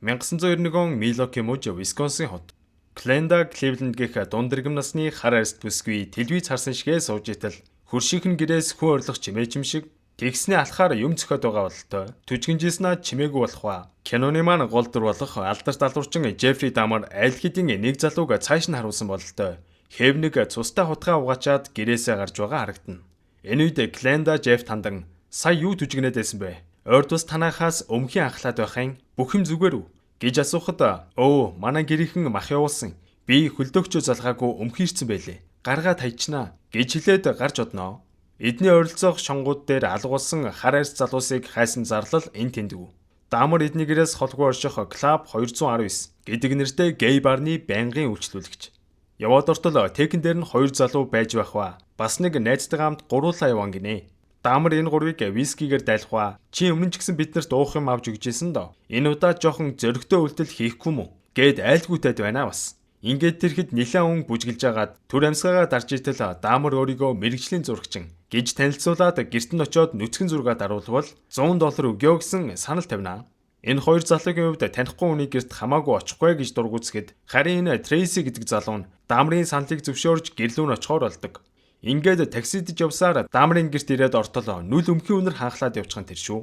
1991 он Милуоки мужи Висконсин хот. Кленда Кливленд гэх дундэргэм насны хар арьс бүсгүй телевиз харсан шигээ сууж итэл хөршийнхэн гэрээс хүн орлох чимээчим шиг тэгснээ алхаар юм зөхөд байгаа бололтой. Түжгэнжсэн чимээгүй болох ба. Киноны маань гол дүр болох алдарт алуурчин Жеффри Дамар аль хэдийн нэг залууг цааш нь харуулсан бололтой. Хэвнэг цустай хутгаа угаачаад гэрээсээ гарч байгаа харагдана. Энэ үед Кленда Жефф тандан сая юу түжигнээд байсан бэ? Ойр тус танахаас өмхийн анхлаад байхын бүх юм зүгээр үү? Гэж асуухад өө манай гэрийнхэн мах явуулсан. Би хөлдөөгчөө залгаагүй өмхийрсэн байлээ. Гаргаад хайчнаа гэж хэлээд гарч одноо. Эдний ойролцоох шонгууд дээр алгуулсан хар арьс залуусыг хайсан зарлал энэ тэндэв. Дамар эдний гэрээс холгүй орших Club 219 гэдэг нэртэй гей барны байнгын үйлчлүүлэгч. Яваад ортол тэкэн дээр нь 2 залуу байж байх ба. Бас нэг найзтайгаа хамт гуруулаа яван гинэ. Дамар энэ гурвыг вискигээр дайлах ба. Чи өмнө ч гэсэн биднэрт уух юм авч өгчээсэн доо. Энэ удаа жоохон зөрөгтэй үйлдэл хийхгүй мүү? Гэд айлгүйтэд байна бас. Ингээд тэрхэд нэлээд өнгө бүжгэлж агаад төр амьсгаагаа дарж итэл Дамар өөрийгөө мэрэгжлийн зурагчин гэж танилцуулаад гэрт нь очиод нүцгэн зургаад аруулвал $100 өгөө гэсэн санал тавина. Энэ хоёр залуугийн хувьд танихгүй хүний гэрт хамаагүй очихгүй гэж дургуцгэд харин энэ Трейси гэдэг залуу нь Дамрын саналыг зөвшөөрж гэрлүүн очихоор болдог. Ингээд таксидж явсаар Дамрын гэрт ирээд ортол нүл өмхийн үнэр хаахлаад явчихсан тэр шүү.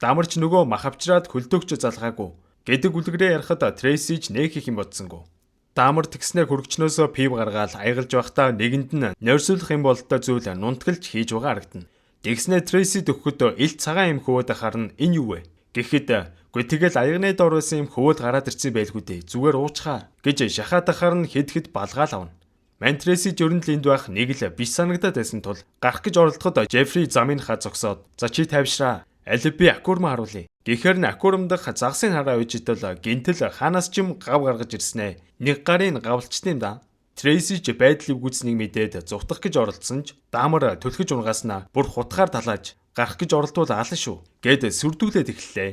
Дамарч нөгөө мах авчраад хөлдөөгч залгаагүй гэдэг үлгэрээ ярихад Трейсиж нэг их юм бодсонгүй. Дамар тэгснээр хөргчнөөсөө пив гаргаад аягалж байхдаа нэгэнд нь нойрсуулах юм бололтой зүйл нунтгалж хийж байгаа харагдана. Тэгснээр Трейси төгөхөд ил цагаан юм хөвөөд харна энэ юу вэ? Гэхэд гүй тэгэл аягны дор байсан юм хөвөөд гараад ирсэн байлгүй дээ. Зүгээр уучхаа гэж шахаад харна хэд балгаал авна. Мантрейси жөрөнд л энд байх нэг л биш санагдаад байсан тул гарах гэж оролдоход Жеффри замын ха зогсоод за чи тавьшраа. Аль би акурм харуулъя. Гэхээр н акурм дах загсын хараа үйжидэл гинтэл хаанаас ч юм гав гаргаж ирснэ. Нэг гарын гавлчт юм да. Трейси ч байдлыг гүйцнийг мэдээд зүхтах гэж оролдсон ч Дамар төлөхөж унгаснаа бүр хутгаар талааж гарах гэж оролдвол алан шүү. Гэд сүрдүүлээд эхэллээ.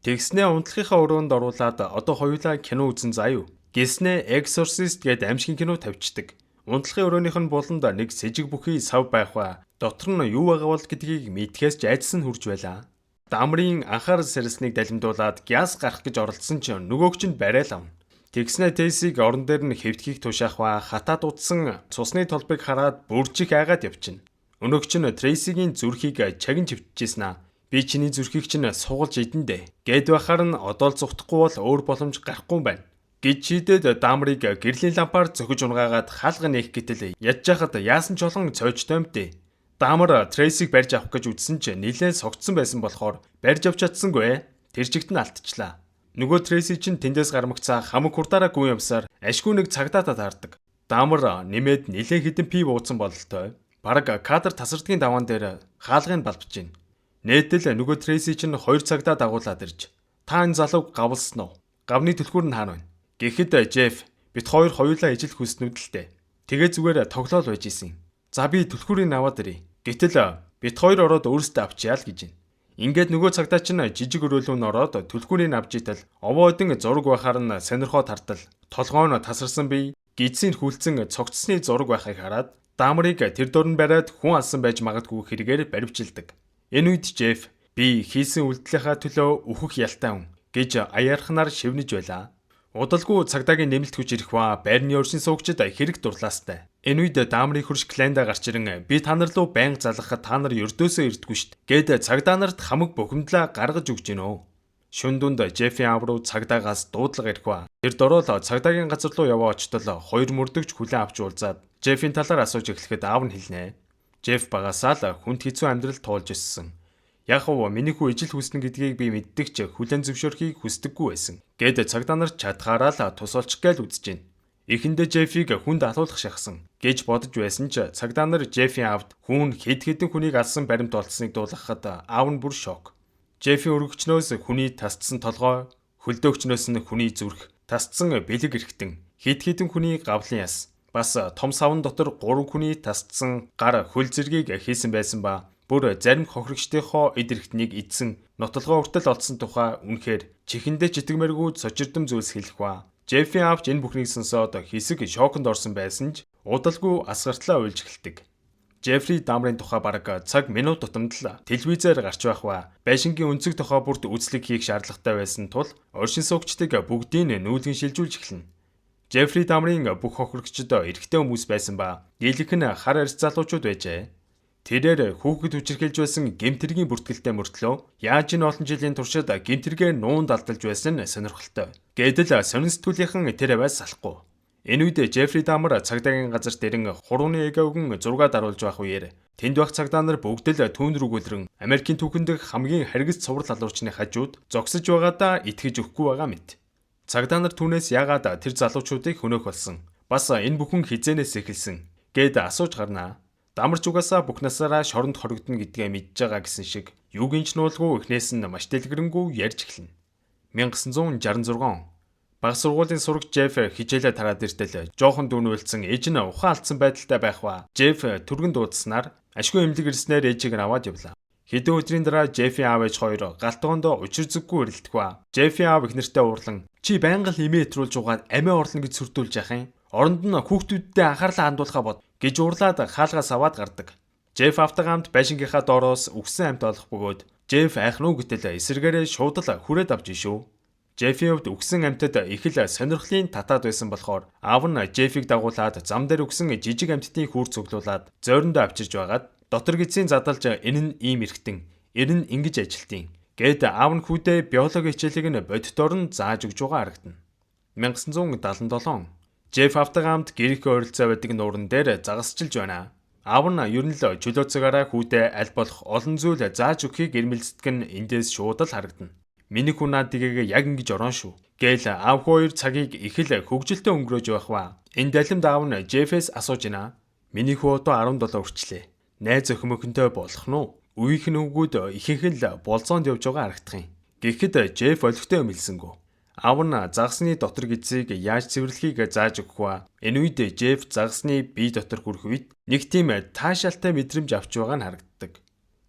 Тэгснээ унтлахынхаа өрөөнд оруулаад одоо хоёулаа кино үзэн заа юу. Гэснээ Exorcist гэд аимшигын кино тавьчихдаг. Унтлахын өрөөнийх нь буланд нэг сэжиг бүхий сав байх ба дотор нь юу байгаа бол гэдгийг мэдхээс ч айдас нь хүрж байлаа. Дамрын анхаарал сэрэлснийг далимдуулаад гяс гарах гэж оролдсон ч нөгөөгч нь барайл авна. Тэгснэ Тейсиг орон дээр нь хэвтгийг тушаах ба хатаад утсан цусны толбыг хараад бүржих айгаад явчихна. Өнөөгч нь Трейсигийн зүрхийг чагин чивтжсэн аа. Би чиний зүрхийг чинь сугалж идэндэ. Гэд байхаар нь одоо л зүхтахгүй бол өөр боломж гарахгүй байна. Гэж шийдээд Дамрыг гэрлийн лампаар зөхөж унгаагаад хаалга нээх гэтэл ядж яхад яасан ч олон цойчтой юмтэй. Дамар Трейсиг барьж авах гэж үзсэн ч нилээн согтсон байсан болохоор барьж авч чадсангүй. Тэр чигт нь алтчлаа. Нөгөө Трейси чинь тэндээс гармагцаа хамаг хурдаараа гүн явсаар ашгүй нэг цагдаа таардаг. Дамар нэмээд нилээн хідэн пив ууцсан бололтой. Бараг кадр тасардгийн даваан дээр хаалгыг балбаж байна. Нээтэл нөгөө Трейси чинь 2 цагдаа дагуулад ирж та энэ залууг гавлсан уу? Гавны төлхүүр нь хаана байна? Гэхэд Жефф бит хоёр хоёулаа ижил хүснүүд л дээ. Тэгээ зүгээр тоглоол байж исэн. За би төлхүүрийг аваад ирье. Гэтэл бит хоёр ороод өөрсдөө авчяа л гэж байна. Ингээд нөгөө цагдаа чинь жижиг өрөөлөнд ороод төлхүүрийг авч итэл овоо өдөн зураг байхаар нь сонирхоод тартал толгой нь тасарсан бие гидсийн хүлцэн цогцсны зураг байхыг хараад Дамрыг тэр дорн бариад хүн алсан байж магадгүй хэрэгээр баривчилдаг. Энэ үед Жефф би хийсэн үйлдэлийнхаа төлөө өөхөх ялтай хүн гэж аяарханаар шивнэж байлаа. Удалгүй цагдаагийн нэмэлт хүч ирэх ба байрны өршин суугчид хэрэг дурлаастай. Энэ үед Дамрын хөрш Кленда гарч ирэн би та нар руу байнга залгахад та нар ердөөсөө ирдэггүй шít. Гэд цагдаа нарт хамаг бухимдлаа гаргаж өгч гинөө. Шүн дунд Жеффи аав руу цагдаагаас дуудлага ирэх ба. Тэр дөрөөл цагдаагийн газар руу яваа очтол хоёр мөрдөгч хүлээн авч уулзаад Жеффийн талаар асууж эхлэхэд аав нь хэлнэ. Жефф багасаа л хүнд хэцүү амьдрал туулж өссөн. Яг уу миний хүү ижил хүснэ гэдгийг би мэддэг ч хүлэн зөвшөөрөхийг хүсдэггүй байсан. Гэд цагдаа нар чадхаараа л тусалчих гээл үзэж байна. Эхэндээ Жеффиг хүнд алуулах шахсан гэж бодож байсан ч цагдаа нар Жеффийн аавд хүн хэд хэдэн хүнийг алсан баримт олдсныг дуулгахад аав нь бүр шок. Жеффийн өргөгчнөөс хүний тасцсан толгой, хөлдөөгчнөөс нь хүний зүрх, тасцсан бэлэг эрхтэн, хэд хэдэн хүний гавлын яс, бас том савн дотор 3 хүний тасцсан гар хөл зэргийг хийсэн байсан ба бүр зарим хохирогчдынхоо эд эрхтнийг эдсэн нотлогоо хүртэл олдсон тухай үнэхээр чихэндээ читгмэргүй цочирдом зүйлс хэлэх ба. Жеффи аавч энэ бүхнийг сонсоод хэсэг шоконд орсон байсан ч удалгүй асгартлаа уйлж эхэлдэг. Джеффри Дамрын тухай бараг цаг минут тутамд л телевизээр гарч байх ба байшингийн өнцөг тохой бүрт үзлэг хийх шаардлагатай байсан тул оршин суугчдыг бүгдийг нүүлгэн шилжүүлж эхэлнэ. Джеффри Дамрын бүх хохирогчдод эрэгтэй хүмүүс байсан ба дийлэнх нь хар арьс залуучууд байжээ. Тэрээр хүүхэд хүчирхэлж байсан гэмтэргийн бүртгэлтэй мөртлөө яаж н олон жилийн туршид гэмтэргээр нуунд алдалж байсан сонирхолтой. Гэдэл сонин сэтгүүлийнхэн тэр аваас салахгүй. Энэ үед Джеффри Дамар цагдаагийн газар дэрэн хурууны эгөөгөн 6 даруулж байх үеэр тэнд байх цагдаа нар бүгд л түүн рүү гөлрөн Америкийн түүхэнд хамгийн харгиц цуврал алуучны хажууд зогсож байгаадаа итгэж өгөхгүй байгаа мэт. Цагдаа нар түүнээс яагаад тэр залуучуудыг хөнөөх болсон? Бас энэ бүхэн хизээнээс эхэлсэн гэд асууж гарнаа. Дамарч угаасаа бүх насаараа шоронд хоригдно гэдгээ мэдж байгаа гэсэн шиг юугийн ч нуулгүй эхнээс нь маш дэлгэрэнгүй ярьж эхэлнэ. 1966 он баг сургуулийн сурагч Джефф хичээлээ тараад иртэл жоохон дүүнүүлсэн ээж нь ухаан алдсан байдалтай байх ба Джефф түргэн дуудснаар ашгүй эмнэлэг ирснээр ээжийг нь аваад явлаа. Хэдэн өдрийн дараа Джеффи аав ээж хоёр галтгоондоо учир зүггүй ирэлдэх ба Джеффи аав их нэртэй уурлан чи байнга л имээ хэтрүүлж угаад амиа орлно гэж сүрдүүлж яхах юм. Оронд нь хүүхдүүдтэй анхаарлаа хандуулахаа бод гэж уурлаад хаалгаас аваад гардаг. Джефф автогамд байшингийнхаа доороос үгсэн амт олох бөгөөд Джефф айхнуу гэтэл эсэргээрээ шууд л хүрээд авч ишүү. Джеффи хувьд үгсэн амтад их л сонирхлын татаад байсан болохоор аав нь Джеффиг дагуулад зам дээр үгсэн жижиг амттын хүүр цуглуулад зойрондоо авчирж байгаад дотор гидсийн задалж энэ нь ийм эргэтэн, энэ нь ингэж ажилтیں۔ Гэд аав нь хүүдээ биологи хичээлийг нь боддоор нь зааж өгж байгаа харагдана. 1977 Джефф автогамд Грек ойролцоо байдаг нууран дээр загасчилж байна. Аав нь ер нь л чөлөөцөгаараа хүүдээ аль болох олон зүйл зааж өгөхийг эрмэлздэг нь эндээс шууд л харагдана. Миний хүн наадгийг яг ингэж орон шүү. Гээл аав хоёр цагийг их л хөвгөлтэй өнгөрөөж байх ба энэ далимд аав нь Джеффээс асууж байна. Миний хүү одоо 17 хүрчлээ. Найз өхмөхөнтэй болох нь уу? Үеийнх нь өгөөд ихэнх нь л болзоонд явж байгаа харагдах юм. Гэхдээ Джефф олигтой мэлсэнгүү. Аав нь загсны дотор гидсийг яаж цэвэрлэхийг зааж өгөх ба энэ үед Джефф загсны бие дотор хүрэх үед нэг тийм таашаалтай мэдрэмж авч байгаа нь харагддаг.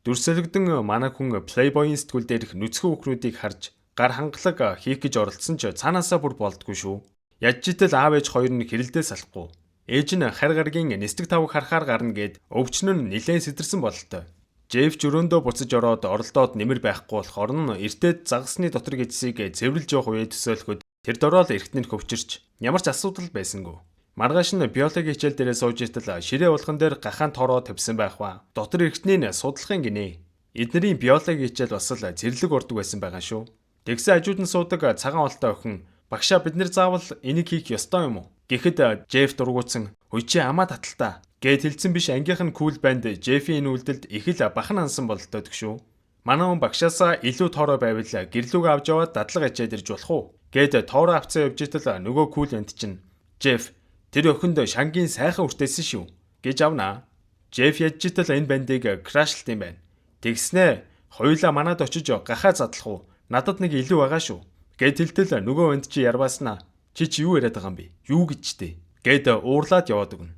Дүрсэлэгдэн манай хүн Playboy-ийн сэтгүүл дээрх нүцгэн хүүхнүүдийг харж гар хангалаг хийх гэж оролдсон ч цаанаасаа бүр болдгүй шүү. Ядчитэл аав ээж хоёр нь хэрэлдээ салахгүй. Ээж нь хар гаргийн нэстэг тавг харахаар гарна гэд өвчнөн нилээн сэтэрсэн бололтой. Джефф жөрөөндөө буцаж ороод оролдоод нэмэр байхгүй болохоор нь эртээд загсны дотор гидсийг цэвэрлж явах үе төсөөлөхөд тэр дороо л эргэтнэр хөвчөрч ямар ч асуудал байсангүй. Маргааш нь биологи хичээл дээрээ сууж итэл ширээ уулган дээр гахаан тороо тавьсан байх ба дотор эргэтнийг судлахын гинэ. Эднэрийн биологи хичээл бас л зэрлэг ордог байсан байгаа шүү. Тэгсэн хажууд нь суудаг цагаан олтой охин багшаа бид нэр заавал энийг хийх ёстой юм уу? Гэхэд Джефф дургуутсан "Хөөе чи амаа таталтаа" гэд хэлсэн биш ангийнх нь кул банд Джеффийн үйлдэлд их л бахан ансан бололтой шүү. Манай хүн багшаасаа илүү тоороо байвал гэрлүүг авч яваад дадлага ачаад ирж болох уу? Гэд тоороо авцаа явж итэл нөгөө кул банд чинь "Джефф тэр охинд шангийн сайхан үртэйсэн шүү" гэж авнаа. Джефф ядж итэл энэ бандыг крашлт юм байна. Тэгснэ хоёулаа манад очиж гахаа задлах уу? Надад нэг илүү байгаа шүү. Гэд хэлтэл нөгөө банд чи ярвааснаа. Чи юу яриад байгаа юм бэ? Юу гэж дээ? Гэд уурлаад яваад өгнө.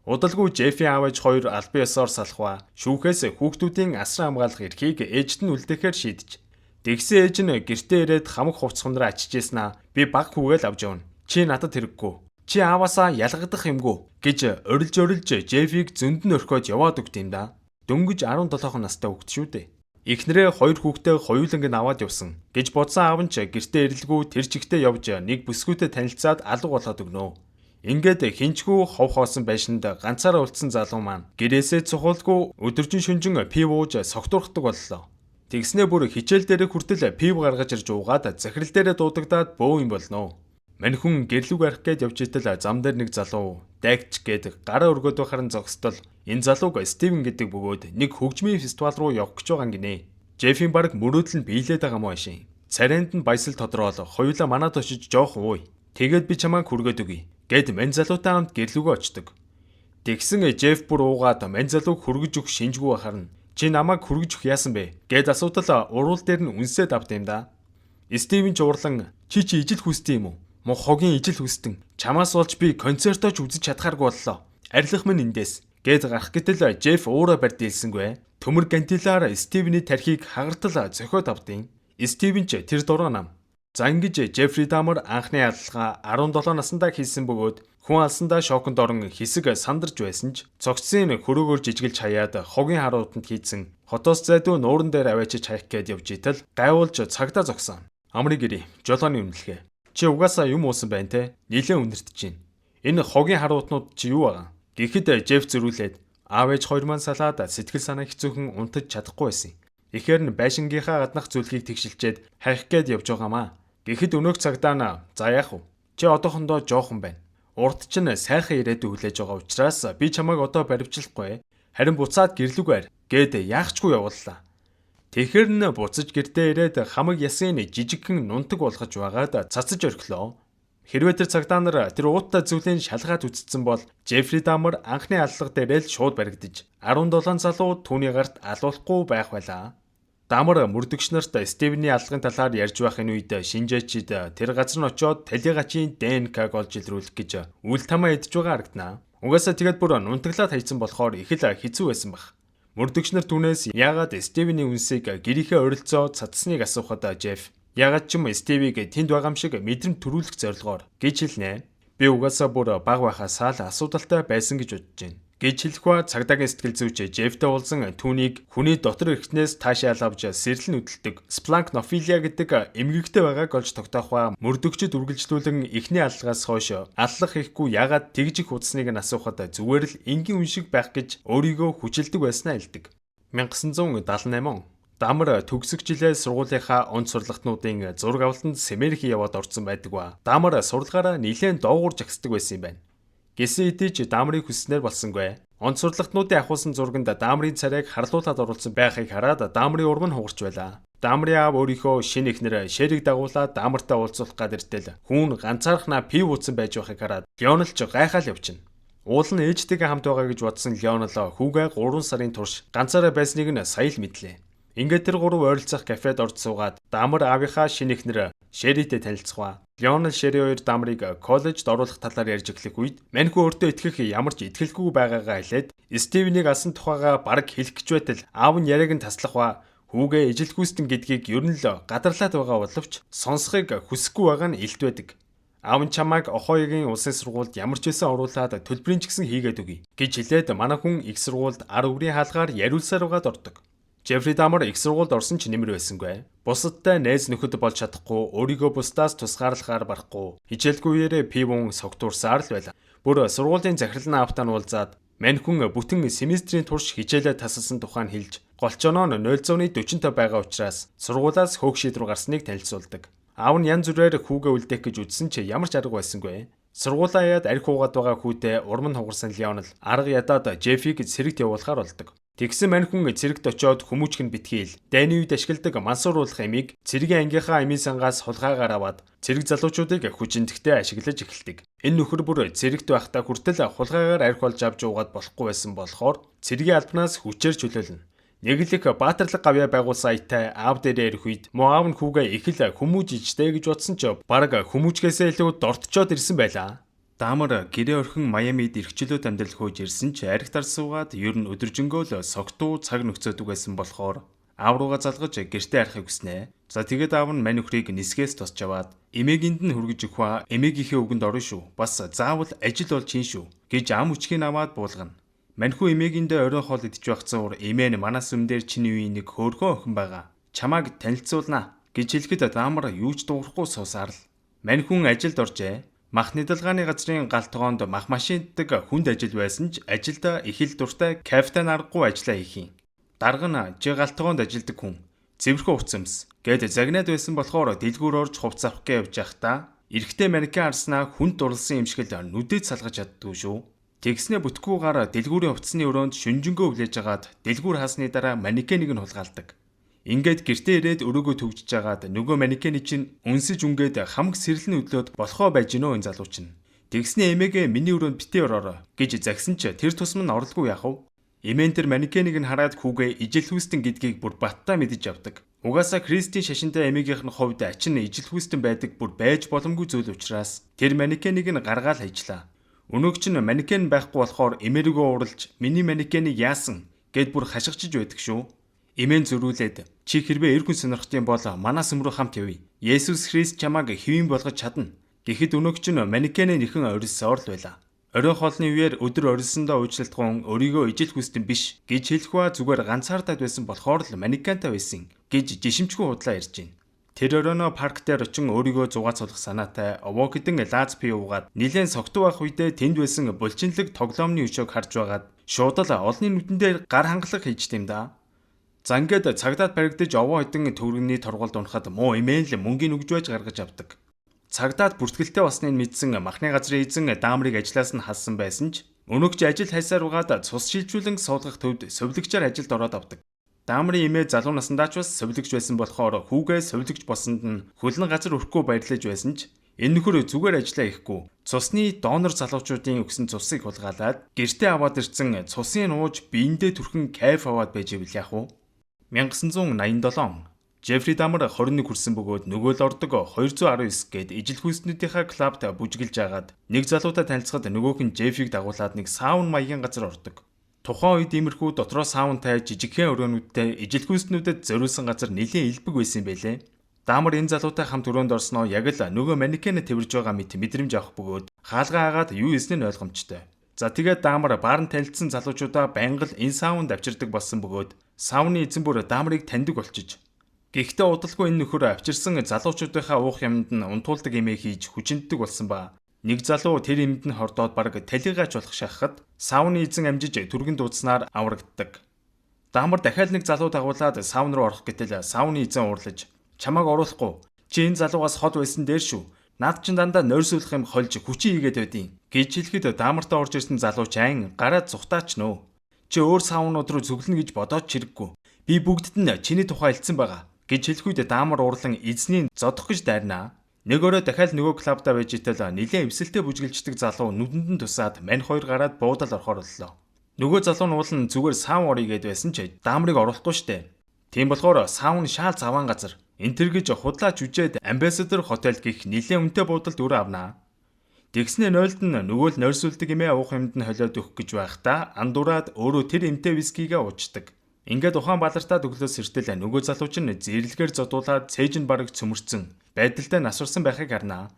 Удалгүй Джеффи аав ээж хоёр албан ёсоор салах ба шүүхээс хүүхдүүдийн асран хамгаалах эрхийг ээжд нь үлдээхээр шийдэж. Тэгсэн ээж нь гэртээ ирээд хамаг хувцс хундраа ачижээснаа би баг хүүгээл авч явна. Чи надад хэрэггүй. Чи ааваасаа ялгагдах юмгүй гэж орилж Джеффиг зөнд нь орхиод яваад өгд юм да. Дөнгөж 17 настай хүүхд шүү дээ. Эхнэрээ хоёр хүүхдээ хоёуланг нь аваад явсан гэж бодсон аав нь ч гэртээ ирэлгүй тэр чигтээ явж нэг бүсгүйтэй танилцаад алга болоод өгнө. Ингээд хинчгүй хов хоосон байшинд ганцаараа үлдсэн залуу маань гэрээсээ цухуулгүй өдөржин шүнжин пив ууж согтуурхдаг боллоо. Тэгснээ бүр хичээл дээр хүртэл пив гаргаж ирж уугаад захирал дээрээ дуудагдаад бөө юм болно. Мань хүн гэрлүүг арих гээд явж итэл зам дээр нэг залуу дайгч гээд гараа өргөд байхаар нь зогсдол энэ залууг Стивен гэдэг бөгөөд нэг хөгжмийн фестивал руу явах гэж байгаа гинэ. Джеффин баг мөрөөдөл нь биелээд байгаа мó шин. Царайнд нь баясал тодорхойл хоёулаа манад очиж жоох ууй. Тэгээд би чамайг хүргээд өгье. Гэд мань залуутай хамт гэрлүүгөө очдог. Тэгсэн Джефф бүр уугаад мань залууг хүргэж өгөх шинжгүй байхаар нь чи намайг хүргэж өгөх яасан бэ? Гэд асуудал уруул дээр нь үнсээд авд юм да. Стивен ч уурлан чи ижил хүсдэг юм уу? Муу хогийн ижил хүстэн. Чамаас болж би концертоо ч үзэж чадхааргүй боллоо. Арилах минь эндээс. Гэд гарах гэтэл Джефф өөрөө барьд хэлсэнгүй. Төмөр гантилаар Стивений тархийг хагартал зохиод авдیں۔ Стивен ч тэр дураа нам. За ингэж Жеффри Дамер анхны яллага 17 наснда хийсэн бөгөөд хүн алсандаа шоконд орон хэсэг сандарч байсан ч цогцсын хөрөөгөөр жижигэлж хаяад хогийн харуутанд хийцэн хотоос зайдуу нууран дээр аваачиж хаях гээд явж итэл гайвуулж цагтаа зогсон. Амрыг гэрээ, жолооны үнэлгээ. Чи угаасаа юм уусан байна те? Нилээн үнэртэж чинь. Энэ хогийн харуутнууд чи юу байгаа? Гэхэд Жеф зөрүүлээд аав ээж хоёр маань салаад сэтгэл санаа хэцүүхэн унтаж чадахгүй байсан. Ихээр нь байшингийнхаа гаднах зүлгийг тэгшилчээд хайх гээд явж байгаамаа. Гэхэд өнөөх цагдаа нь за яах вэ? Чи одоохондоо жоохон байна. Урд чинь сайхан ирээдүй хүлээж байгаа учраас би чамайг одоо баривчлахгүй. Харин буцаад гэрлүүгээр гээд яахчгүй явууллаа. Тэгэхэр нь буцаж гэртээ ирээд хамаг ясын жижигхэн нунтаг болгож байгаад цацаж орхилоо. Хэрвээ тэр цагдаа нар тэр ууттай зүйлийг шалгаад үзсэн бол Жеффри Дамер анхны аллага дээрээ л шууд баригдаж 17 залуу түүний гарт алуулахгүй байх байлаа. Дамер мөрдөгч нарт Стивений аллагын талаар ярьж байхын үед шинжээчид тэр газар нь очиод талигачийн ДНК-г олж илрүүлэх гэж үл тамаа идж байгаа харагданаа. Угаасаа тэгээд бүр нунтаглаад хайцсан болохоор их л хэцүү байсан баг. Мөрдөгч нар түүнээс яагаад Стивений үнсийг гэрийнхээ оролцоо цацсныг асуухад Жеф яагаад ч юм Стивийг тэнд байгаа юм шиг мэдрэмт төрүүлэх зорилгоор гэж хэлнэ. Би угаасаа бүр баг байхасаа л асуудалтай байсан гэж бодож байна. Гэж хэлэхгүй цагдаагийн сэтгэл зүйч Жефтэй уулзан түүнийг хүний дотор эрхтнээс таашаал авч сэрлэн үдэлдэг спланкнофилия гэдэг эмгэгтэй байгааг олж тогтоох ба мөрдөгчд үргэлжлүүлэн эхний аллагаас хойш аллах хийхгүй яагаад тэгж их удсныг нь асуухад зүгээр л энгийн үн шиг байх гэж өөрийгөө хүчилдэг байснаа хэлдэг. 1978 он Дамер төгсөх жилээ сургуулийнхаа онц сурлагтнуудын зураг авалтанд Сэмэрхи яваад орсон байдаг ба Дамер сурлагаараа нэлээд доогуур жагсдаг байсан юм байна. Гэсэн хэдий ч Дамерыг хүснээр болсонгүй. Онц сурлагтнуудын ахуулсан зурганд Дамерын царайг харлуулад оруулсан байхыг хараад Дамерын урам нь хугарч байлаа. Дамерын аав өөрийнхөө шинэ эхнэр Шэрийг дагуулаад Дамертай уулзуулах гадэртэл хүн ганцаархнаа пив ууцсан байж байхыг хараад Леонел ч гайхаад явчихна. Уул нь ээжтэйгээ хамт байгаа гэж бодсон Леонел хүүгээ 3 сарын турш ганцаараа байсныг нь сая л мэдлээ. Ингээд тэр гурав ойролцох кафед орж суугаад Дамер аавынхаа шинэ эхнэр Шэритэй танилцсаваа. Леонел Шэри хоёр Дамерыг коллежд оруулах талаар ярьж эхлэх үед Маньхүү өөртөө итгэх ямар ч итгэлгүй байгаагаа хэлээд Стивенийг алсан тухайгаа бараг хэлэх гэж байтал аав нь яриаг нь таслах ба хүүгээ ижил хүүстэн гэдгийг ер нь л гадарлаад байгаа боловч сонсхийг хүсэхгүй байгаа нь илт байдаг. Аав нь чамайг Охойгийн улсын сургуульд ямар ч байсан оруулаад төлбөрийн ч гэсэн хийгээд өгье гэж хэлээд манай хүн их сургуульд ар өврийн хаалгаар яриулсаар байгаад ордог. Жеффри Дамер их сургуульд орсон ч нэмэр байсангүй. Бусадтай найз нөхөд болж чадахгүй, өөрийгөө бусдаас тусгаарлахаар барахгүй, хичээлгүйээрээ пивун согтуурсаар л байлаа. Бүр сургуулийн захирлын аавтаа уулзаад Маньхүн бүтэн семестрийн турш хичээлээ тасалсан тухай нь хэлж, голчоноо нь 0.45 байгаа учраас сургуулиас хөөх шийдвэр гарсныг танилцуулдаг. Аав нь янз бүрээр хүүгээ үлдээх гэж үзсэн ч ямар ч арга байсангүй. Сургуулаа яад арх уугаад байгаа хүүтэй урам нь хугарсан Леонел арга ядаад Жеффиг цэрэгт явуулахаар болдог. Тэгсэн Маньхүн цэрэгт очиод хүмүүжих нь битгийл дайны үед ашигладаг мансууруулах эмийг цэргийн ангийнхаа эмийн сангаас хулгайгаар аваад цэрэг залуучуудыг хүчинтэхтэй ашиглаж эхэлдэг. Энэ нөхөр бүр цэрэгт байхдаа хүртэл хулгайгаар арх болж авч уугаад болохгүй байсан болохоор цэргийн албанаас хүчээр чөлөөлнө. Нэг л их баатарлаг гавьяа байгуулсан аятай аав дээрээ ирэх үед муу аав нь хүүгээ их л хүмүүж ичтэй гэж бодсон ч бараг хүмүүжгээсээ илүү дортчоод ирсэн байлаа. Дамер гэрээ орхин Майамид эрхчлөөд амьдрал хөөж ирсэн ч архитар суугаад ер нь өдөржингөө л согтуу цаг нөхцөөдөг байсан болохоор аав руугаа залгаж гэртээ арахыг хүснэ. За тэгээд аав нь мань өхрийг нисгээс тосч аваад эмээгэнд нь хүргэж өгөх ба эмээгийнхээ үгэнд орно шүү. Бас заавал ажил болж хийн шүү гэж ам үчгийг аваад буулгана. Маньхүү эмээгэндээ оройн хоол идэж байх зуур эмээ нь манаас өмнөдөр чиний үеийн нэг хөөрхөн охин байгаа. Чамааг танилцуулнаа гэж хэлэхэд Дамер юу ч дуурахгүй суусаар л. Маньхүн ажилд оржээ. Мах нэдэлгааны газрын галтгоонд мах машинтдаг хүнд ажил байсан ч ажилдаа их л дуртай капитан аргагүй ажиллаа хийх юм. Дарга нь жи галтгоонд ажилдаг хүн. Цэвэрхэн хувцамс. Гэт загнаад байсан болохоор дэлгүүр орж хувц авах гэж явж байхдаа эрэгтэй манекен арснаа хүнд дурлсан юм шиг л нүдэд салгаж чаддгүй шүү. Тэгснэ бүтгүүгээр дэлгүүрийн хувцсны өрөөнд шүнжэнгөө хүлээж агаад дэлгүүр хаасны дараа манекенийг нь хулгайлдаг. Ингээд гэртээ ирээд өрөөгөө төгжиж агаад нөгөө манекений чинь үнсэж үнгээд хамаг сэрлэн өдлөөд болохоо байж гинөө энэ залуу чинь. Тэгснэ эмээгээ миний өрөөнд битээ ороорой гэж загсан ч тэр тусам нь оролгүй яах вэ? Эмээн тэр манекенийг нь хараад хүүгээ ижил хүүстэн гэдгийг бүр баттаа мэдэж авдаг. Угаасаа Кристийн шашинтай эмээгийнх нь хувьд ачин ижил хүүстэн байдаг бүр байж боломгүй зүйл учраас тэр манекенийг нь гаргаал хайжлаа. Өнөөгч нь манекен байхгүй болохоор эмээргөө уралж миний манекенийг яасан гэд бүр хашгичж байдаг шүү. Имэн зөрүүлээд чи хэрвээ эр хүн сонирхтын бол манаас өмнө хамт явъя. Есүс Христ чамайг хэвийн болгож чадна. Гэхэд өнөөгч нь манекены нэхэн орилсоор л байла. Оройн хоолны үеэр өдөр орилсондоо уучлалтгүйн өөрийгөө ижил хүсдэн биш гэж хэлэхва зүгээр ганцаардаад байсан болохоор л манекентай байсан гэж жишимчгүй худлаа ярьж байна. Тэр оройноо парк дээр очин өөрийгөө зугаацуулах санаатай овоо хэдэн лааз пи уугаад нилээн согтуу байх үедээ тэнд байсан булчинлэг тоглоомны өшөөг харж байгаад шууд л олонний нүдэн дээр гар хангалах хийж тийм да. За ингээд цагдаад баригдаж овоо хэдэн төгрөгийн торгуулд унахад муу имэйл мөнгөний өгж байж гаргаж авдаг. Цагдаад бүртгэлтэй болсныг мэдсэн махны газрын эзэн даамрыг ажлаас нь халсан байсан ч өнөөгч ажил хайсаар угаад цус шилжүүлэн суулгах төвд совилогчоор ажилд ороод авдаг. Даамрын эмээ залуу насндаа ч бас совилогч байсан болохоор хүүгээ совилогч болсонд нь хөлн газар өрөхгүй баярлаж байсан ч энэ нөхөр зүгээр ажиллаа ихгүй цусны донор залуучуудын өгсөн цусыг хулгайлаад гэртээ аваад ирсэн цусын нууж биендээ түрхэн кайф аваад байж ивэл яах вэ? 1987 Жеффри Дамар 21 хүрсэн бөгөөд нөгөө л ордог 219 гээд ижил хүснүүдийнхаа клубт бүжгэлж агаад нэг залуутай танилцахад нөгөөх нь Жеффиг дагуулад нэг саун маягийн газар ордог. Тухайн үед иймэрхүү дотроо саунтай жижигхэн өрөөнүүдтэй ижил хүснүүдэд зориулсан газар нэлээд илбэг байсан юм байлээ. Дамар энэ залуутай хамт өрөөнд орсноо яг л нөгөө манекенэ тэрж байгаа мэт мэдрэмж авах бөгөөд хаалгаа агаад юу хийсэн нь ойлгомжтой. За тэгээд Дамар баарн танилцсан залуучуудаа байнга л энэ саунд авчирдаг болсон бөгөөд сауны эзэн бүр Дамарыг таньдаг болчиж. Гэхдээ удалгүй энэ нөхөр авчирсан залуучуудынхаа уух юмд нь унтуулдаг эмээ хийж хүчинтдэг болсон ба нэг залуу тэр юмд нь хордоод бараг талигаач болох шахахад сауны эзэн амжиж түргэн дуудснаар аврагддаг. Дамар дахиад нэг залуу дагуулад саун руу орох гэтэл сауны эзэн уурлаж чамааг оруулахгүй чи энэ залуугаас хол байсан дээр шүү. Наад чин дандаа нойрсуулах юм хольж хүчин хийгээд байдیں۔ гэж хэлэхэд Дамартаа орж ирсэн залуу чайн гараад зүхтаач нөө. Чи өөр саунууд руу зүглэнэ гэж бодоод чирэггүй. Би бүгдд нь чиний тухай хэлсэн байгаа. гэж хэлэхэд Дамар уурлан эзнийг зодох гэж дайрнаа. Нэг өрөө дахиад нөгөө клубтаа байж итэл нилээн эвсэлтэй бүжгэлждэг залуу нүдэнд нь тусаад мань хоёр гараад буудал орохоор боллоо. Нөгөө залуу нь уулын зүгээр саун орё гэд байсан ч Дамрыг оруулахгүй штэ. Тийм болохоор саун шаал заваан газар энтэр гэж худлаач үжээд Ambassador Hotel гэх нилээн үнэтэй буудалд өр авнаа. Тэгснэ нойлд нь нөгөө л нойрсуулдаг эмээ уух юмд нь холиод өгөх гэж байхдаа андуураад өөрөө тэр эмтэй вискигээ уучдаг. Ингээд ухаан балартаа төглөөс эртэл нөгөө залууч нь зэрлэгээр зодуулаад цээж нь бараг цөмөрцөн байдалтай насварсан байхыг харнаа.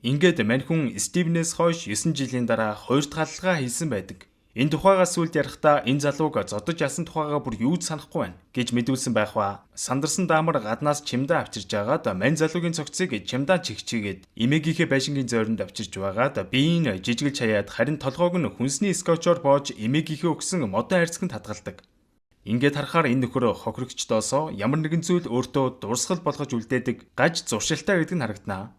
Ингээд мань хүн Стивнээс хойш 9 жилийн дараа хоёр дахь халалгаа хийсэн байдаг. Энэ тухайгаас сүлд ярихдаа энэ залууг зодож ясан тухайгаа бүр юу ч санахгүй байна гэж мэдүүлсэн байх ба сандарсан Дамар гаднаас чимдээ авчирж байгаад мань залуугийн цогцыг чимдаа чигчигээд эмээгийнхээ байшингийн зойронд авчирж байгаад биеийн жижигэлж хаяад харин толгойг нь хүнсний скотчоор боож эмээгийнхээ өгсөн модон хайрцагт хадгалдаг. Ингээд харахаар энэ нөхөр хохирогчдоосоо ямар нэгэн зүйл өөртөө дурсгал болгож үлдээдэг гаж зуршилтай гэдэг нь харагданаа.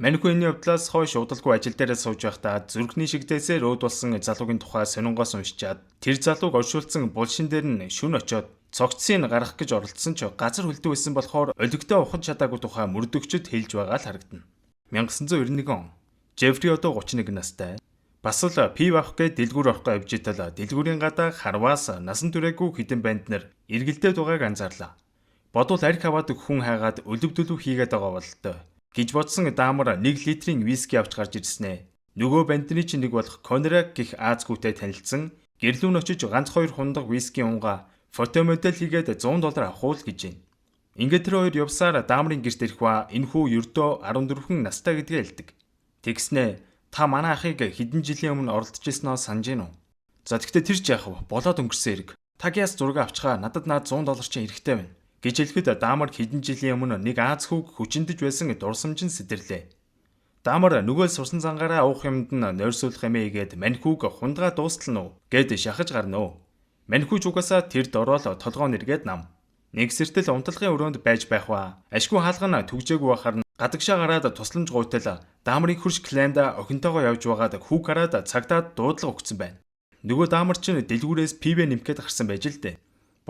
Маньхүү энэ явдлаас хойш удалгүй ажил дээрээ сууж байхдаа зүрхний шигдээсээр өөд болсон залуугийн тухай сонингоос уншичаад тэр залууг оршуулсан булшин дээр нь шүн очоод цогцсыг гаргах гэж оролдсон ч газар хөлдөө байсан болохоор олигтой ухаж чадаагүй тухай мөрдөгчөд хэлж байгаа л харагдан. 1991 он Жеффри одоо 31 настай. Бас л пив авах гээд дэлгүүр орохгоо явж итэл дэлгүүрийн гадаа харваас насан туршаагүй хідэн банд нар эргэлдээд байгааг анзаарлаа. Бодвол арх аваад хүн хайгаад өлөв дөлөв хийгээд байгаа бололтой гэж бодсон Дамар 1 литрийн виски авч гарч ирснэ. Нөгөө бандны чинь нэг болох Конрак гэх Аз хүүтэй танилцсан гэрлүүн очиж ганц 2 хундаг виски унгаа фотомодель хийгээд $100 авах уу гэж байна. Ингээд тэр хоёр явсаар Дамрын гэрт ирэх ба энэ хүү ердөө 14 настай гэдгээ хэлдэг. Тэгснэ та манай ахыг хэдэн жилийн өмнө оролдож ирсноо санаж гин үү? За тэгтээ тэр ч яах вэ? Болоод өнгөрсөн хэрэг. Тагиас зураг авчгаа надад наад $100 чинь хэрэгтэй байна. Гэж хэлэхэд Дамар хэдэн жилийн өмнө нэг Аз хүүг хүчиндэж байсан дурсамжин сэтэрлээ. Дамар нөгөө сурсан цангаараа уух юмд нь нойрсуулах юмээ гээд маньхүүг хундгаа дуустал нь гэд шахаж гарна. Маньхүүч угаасаа тэр дороол толгоо нэргээд нам. Нэг сэртэл унтлагын өрөөнд байж байх ба ашгүй хаалгана түгжээгүй байхаар нь гадагшаа гараад тусламж гуйтал Дамрын хөрш кланда охинтойгоо явж байгаад хүүг гараад цагдаад дуудлага өгсөн байна. Нөгөө Дамар чинь дэлгүүрээс пивэ нэмгээд гарсан байж л дээ.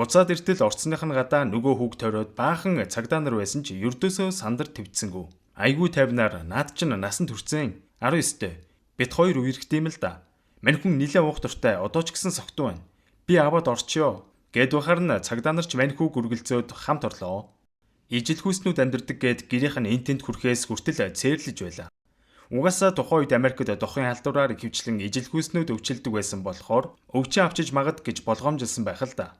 Буцаад иртэл орцсных нь гадаа нөгөө хүүг тойроод баахан цагдаа нар байсан ч ердөөсөө сандар твцсэнгүү. Айгүй тайвнаар наад чинь насан турцэн 19-тэй. Бид хоёр үерхт юм л да. Мань хүн нилээ уух дуртай одоо ч гэсэн согтуу байна. Би аваад орчё. Гэд бахаар нь цагдаа нар ч мань хүүг үргэлзөөд хамт орлоо. Ижил хүүснүүд амьдардаг гэд гэрийнх нь эн тент хүрхээс хүртэл цээрлэж байлаа. Угаасаа тухайн үед Америкт дохын халдвараар хөвчлэн ижил хүүснүүд өвчлөдөг байсан болохоор өвчин авчиж магад гэж болгоомжилсан байх л да.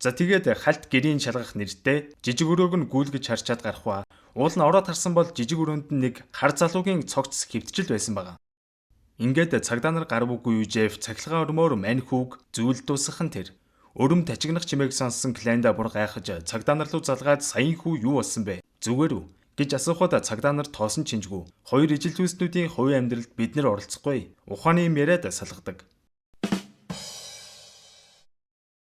За тэгээд халт гэрийн шалгах нэртэй жижиг өрөөг нь гүйлгэж харчаад гарах ба уул нь ороод харсан бол жижиг өрөөнд нь нэг хар залуугийн цогц хэвтчил байсан байгаа. Ингээд цагдаа нар гар бүггүй үжэв цахилгаан өрмөөр мань хүүг зүйл дуусгах нь тэр. Өрөм тачигнах чимээг сонссон Клайнда бүр гайхаж цагдаа нар руу залгаад саяын хүү юу болсон бэ? Зүгээр үү гэж асуухад цагдаа нар тоосон чинжгүй. Хоёр ижил зүйлснүүдийн хувийн амьдралд бид нар оролцохгүй. Ухааны юм яриад салгадаг.